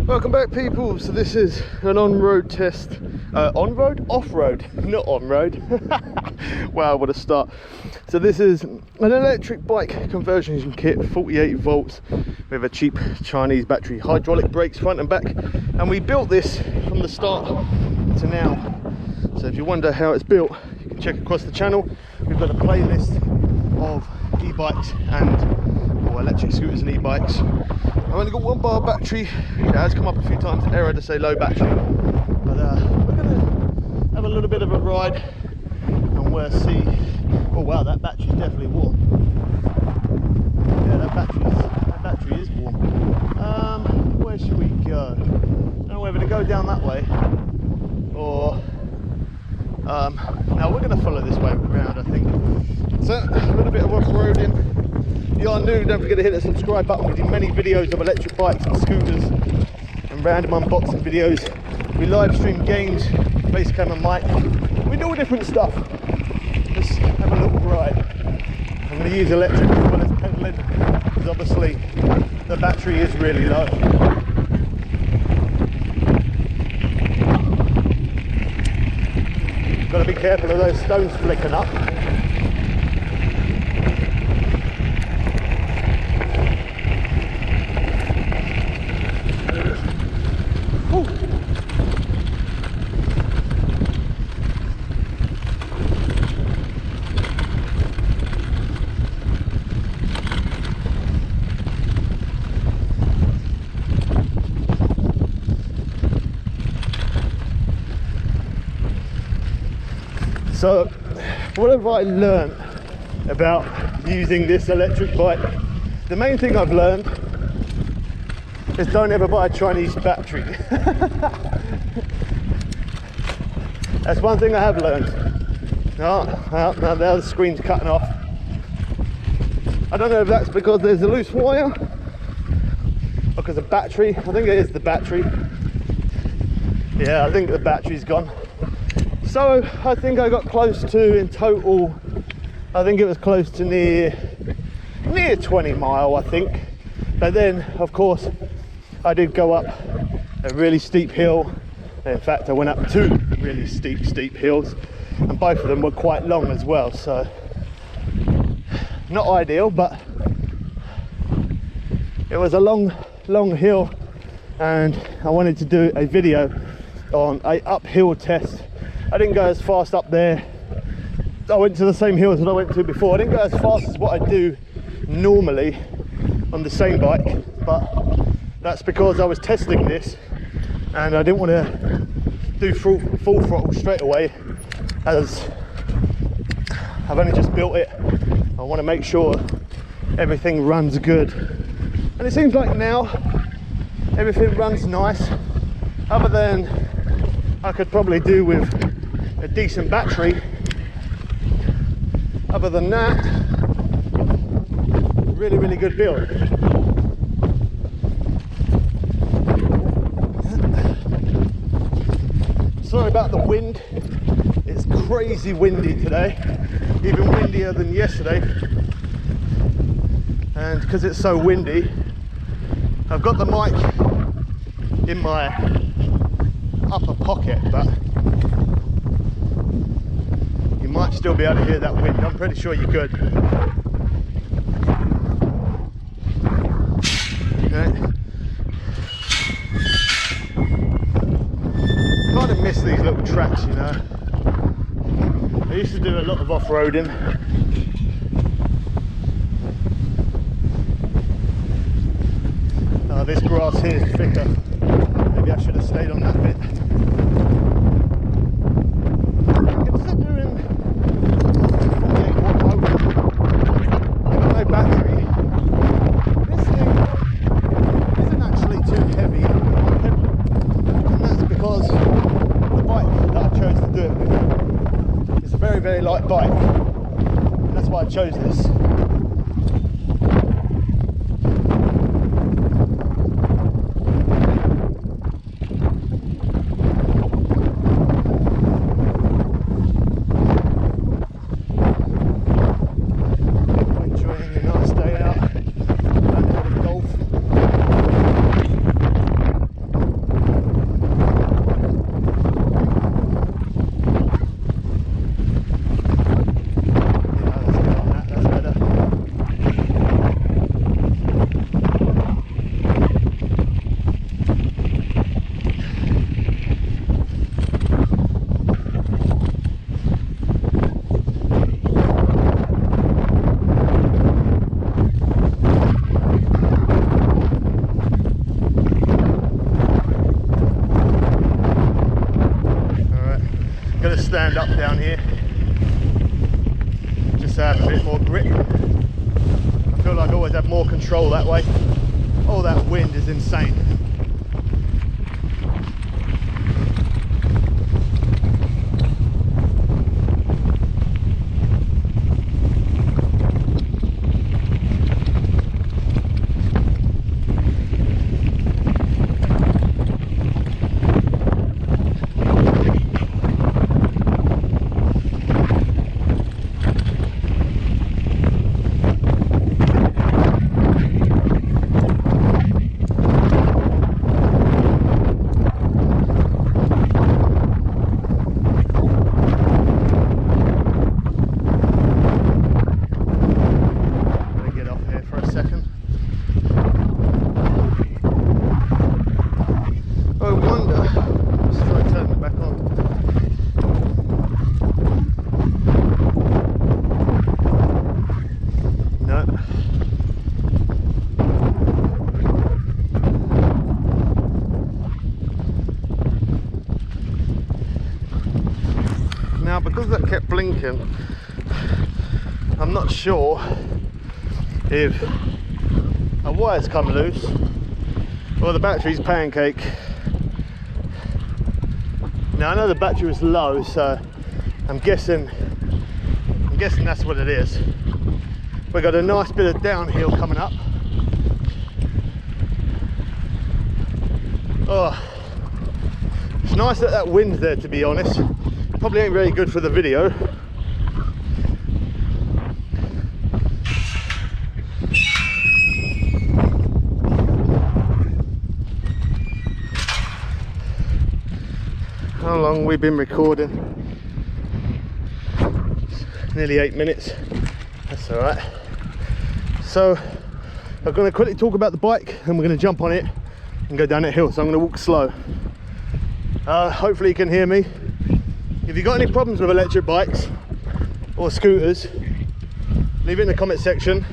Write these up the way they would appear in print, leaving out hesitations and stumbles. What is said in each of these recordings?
Welcome back, people. So this is an on-road test. On-road? Off-road, not on-road. Wow, what a start. So this is an electric bike conversion kit, 48 volts with a cheap Chinese battery, hydraulic brakes front and back, and we built this from the start to now. So if you wonder how it's built, you can check across the channel. We've got a playlist of e-bikes and electric scooters and e-bikes. I've only got 1 bar battery. It has come up a few times, error to say low battery, but we're gonna have a little bit of a ride and we'll see. Oh wow, that battery's definitely warm. Yeah, that battery is warm. Where should we go? I don't know whether to go down that way or now we're going to follow this way around, I think. So a little bit of off-roading. If you are new, don't forget to hit the subscribe button. We do many videos of electric bikes and scooters and random unboxing videos. We live stream games, face cam and mic. We do all different stuff. Let's have a little ride. I'm going to use electric as well as pedaling because obviously the battery is really low. Got to be careful of those stones flicking up. So, what have I learned about using this electric bike? The main thing I've learned is don't ever buy a Chinese battery. That's one thing I have learned. Now the screen's cutting off. I don't know if that's because there's a loose wire or because of battery. I think it is the battery. Yeah, I think the battery's gone. So I think I got close to, in total, I think it was close to near 20 mile, I think. But then, of course, I did go up a really steep hill. In fact, I went up 2 really steep hills, and both of them were quite long as well. So not ideal, but it was a long hill, and I wanted to do a video on a uphill test. I didn't go as fast up there. I went to the same hills that I went to before. I didn't go as fast as what I do normally on the same bike, but that's because I was testing this and I didn't want to do full throttle straight away, as I've only just built it. I want to make sure everything runs good, and it seems like now everything runs nice, other than I could probably do with a decent battery. Other than that, really good build. Sorry about the wind, it's crazy windy today, even windier than yesterday, and because it's so windy, I've got the mic in my upper pocket, but you might still be able to hear that wind. I'm pretty sure you could. Okay. Kind of miss these little tracks, you know. I used to do a lot of off-roading. This grass here is thicker. Maybe I should have stayed on that bit. Considering 48 watt motor, no battery, this thing isn't actually too heavy on pedal, and that's because the bike that I chose to do it with is a very light bike, and that's why I chose this. stand up down here, just to have a bit more grip. I feel like I always have more control that way. Oh, that wind is insane. Now, because that kept blinking, I'm not sure if a wire's come loose or the battery's pancake. Now I know the battery was low, so I'm guessing that's what it is. We've got a nice bit of downhill coming up. Oh, it's nice that that wind's there, to be honest. Probably ain't very good for the video. How long we've been recording? Nearly 8 minutes. That's all right. So I'm going to quickly talk about the bike, and we're going to jump on it and go down that hill. So I'm going to walk slow. Hopefully you can hear me. If you've got any problems with electric bikes or scooters, leave it in the comment section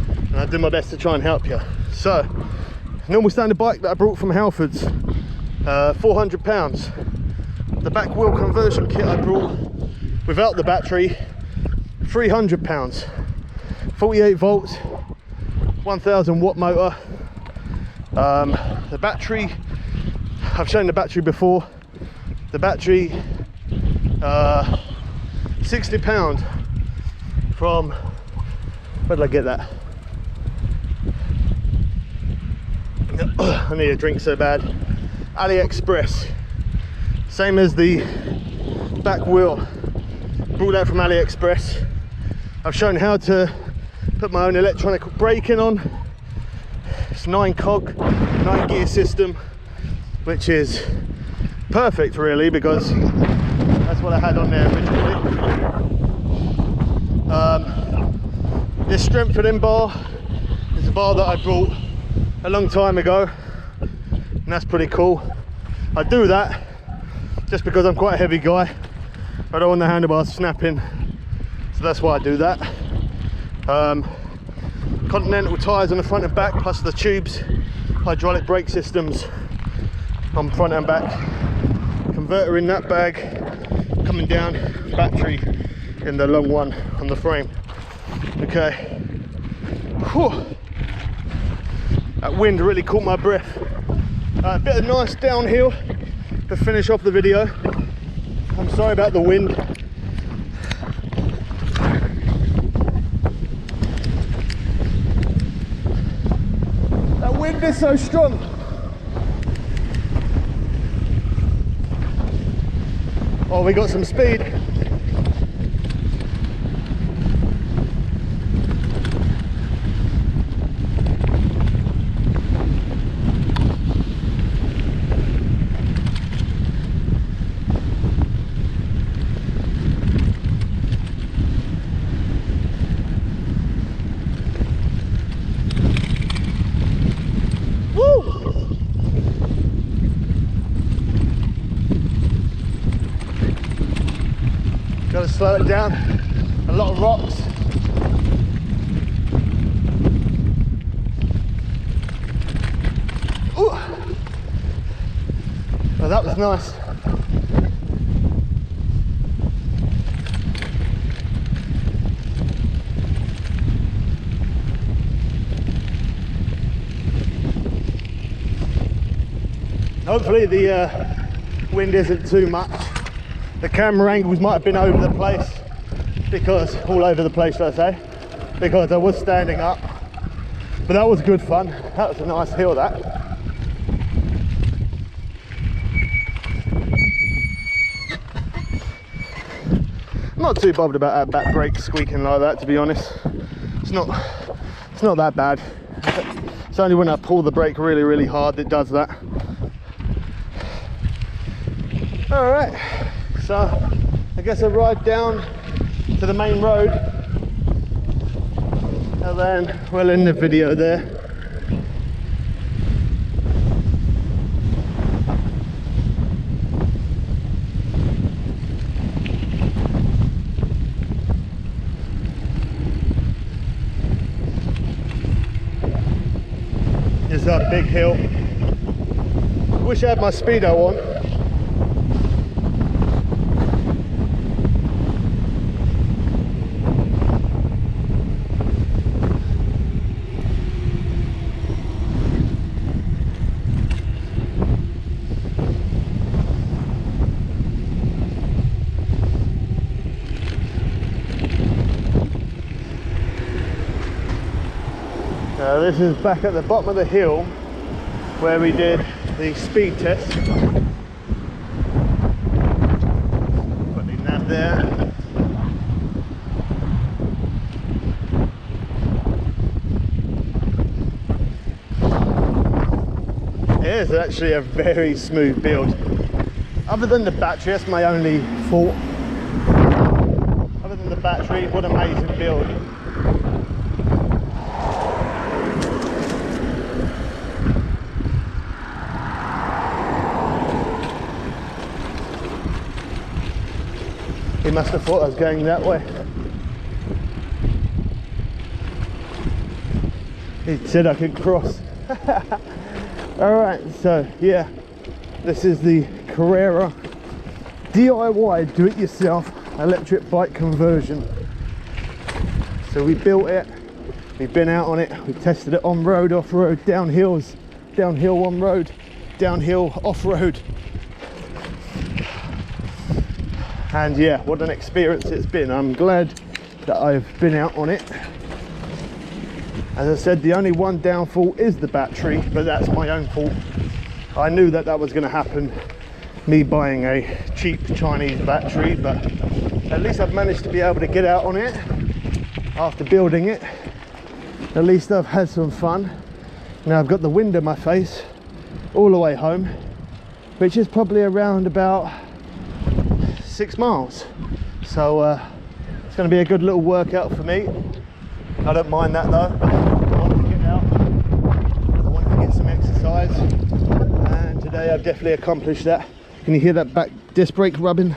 and I'll do my best to try and help you. So, normal standard bike that I brought from Halfords, £400. The back wheel conversion kit I brought without the battery, £300. 48 volts, 1000 watt motor. The battery, I've shown the battery before. The battery, £60 from, where did I get that? I need a drink so bad. AliExpress. Same as the back wheel. Brought that from AliExpress. I've shown how to put my own electronic braking on. It's 9 cog, 9 gear system, which is perfect really, because that's what I had on there originally. This strengthening bar is a bar that I bought a long time ago, and that's pretty cool. I do that just because I'm quite a heavy guy. I don't want the handlebars snapping, so that's why I do that. Continental tyres on the front and back, plus the tubes, hydraulic brake systems on front and back. Converter in that bag, coming down, battery in the long one on the frame. Okay. Whew. That wind really caught my breath. A bit of nice downhill to finish off the video. I'm sorry about the wind. That wind is so strong. Oh, we got some speed. Gotta slow it down. A lot of rocks. Ooh. Well, that was nice. Hopefully the wind isn't too much. The camera angles might have been over the place, because all over the place, should I say, because I was standing up. But that was good fun. That was a nice hill, that. I'm not too bothered about that back brake squeaking like that, to be honest. It's not that bad. It's only when I pull the brake really, really hard that does that. All right, so I guess I'll ride down to the main road, and then we'll end the video there. It's a big hill. Wish I had my speedo on. This is back at the bottom of the hill where we did the speed test. Put the nav there. It is actually a very smooth build. Other than the battery, that's my only fault. Other than the battery, what an amazing build. He must have thought I was going that way. He said I could cross. Alright, so yeah, this is the Carrera DIY do-it-yourself electric bike conversion. So we built it, we've been out on it, we've tested it on road, off road, down hills, downhill on road, downhill off road. And yeah, what an experience it's been. I'm glad that I've been out on it. As I said, the only one downfall is the battery, but that's my own fault. I knew that that was going to happen, me buying a cheap Chinese battery, but at least I've managed to be able to get out on it after building it. At least I've had some fun. Now I've got the wind in my face all the way home, which is probably around about 6 miles. So it's going to be a good little workout for me. I don't mind that though. I wanted to get out, I wanted to get some exercise, and today I've definitely accomplished that. Can you hear that back disc brake rubbing?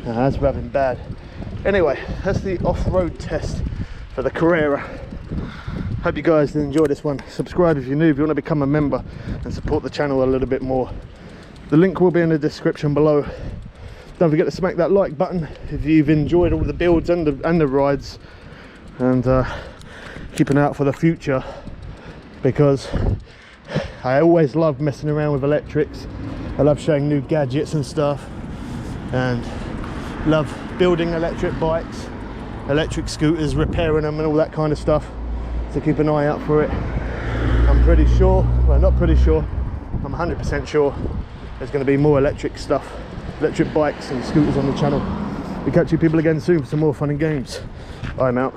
Oh, that's rubbing bad. Anyway, that's the off-road test for the Carrera. Hope you guys enjoy this one. Subscribe if you're new, if you want to become a member and support the channel a little bit more. The link will be in the description below. Don't forget to smack that like button if you've enjoyed all the builds and the rides, and keep an eye out for the future, because I always love messing around with electrics. I love showing new gadgets and stuff, and love building electric bikes, electric scooters, repairing them and all that kind of stuff. So keep an eye out for it. I'm pretty sure, well, not pretty sure, I'm 100% sure there's going to be more electric stuff, electric bikes and scooters on the channel. We'll catch you people again soon for some more fun and games. I'm out.